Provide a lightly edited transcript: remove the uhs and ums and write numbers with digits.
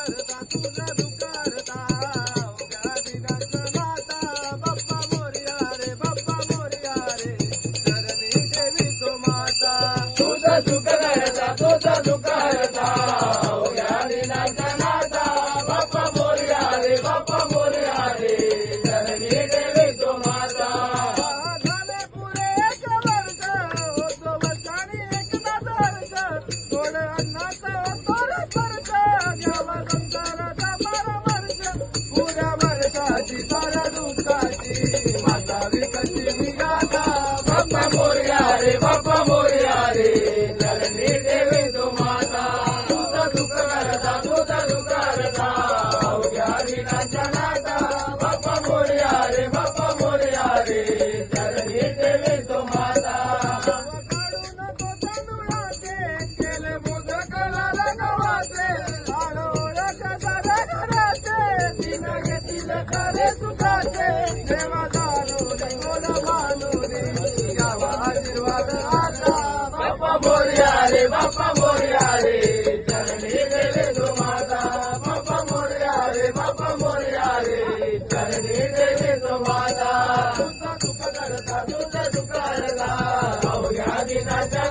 करता तुझं दुकारता उभ्या दिनाचं माता बाप्पा मोरया रे बाप्पा मोरया रे चरणी देवी तो माता तुझं सुख करता तुझं दुकारता उभ्या दिनाचा नाता बाप्पा मोरया रे बाप्पा मोरया रे चरणी देवी तो माता झाले पुरे एक वर्ष होतो वर्षानी एकदा दर्श गोड अन्नाचा तोड स्पर्श घ्यावा संसाराचा परामर्श पुऱ्या वर्षाची साऱ्या दुःखाची माता विकशी विगाता बाप्पा मोरया रे बाप्पा मोरया रे चरणी देवी तो माता तुझं सुख करता तुझं दुकारता उभ्या दिनाचा नाता बाप्पा मोरया रे बाप्पा मोरया रे चरणी देवी तो माता काढू नको तांदुळाचे केले मोदक लाल गव्हाचे आळोळक साऱ्या घराचे तीन घेतील खरे सुखाचे देवा जाणून गोड मानून यावा आशीर्वाद आता बाप्पा मोरया रे बाप्पा मोरया रे चरणी देवी तो माता बाप्पा मोरया रे बाप्पा मोरया रे चरणी देवी तो माता तुझं सुख करता तुझं दुकारता अवघ्या दिनाच्या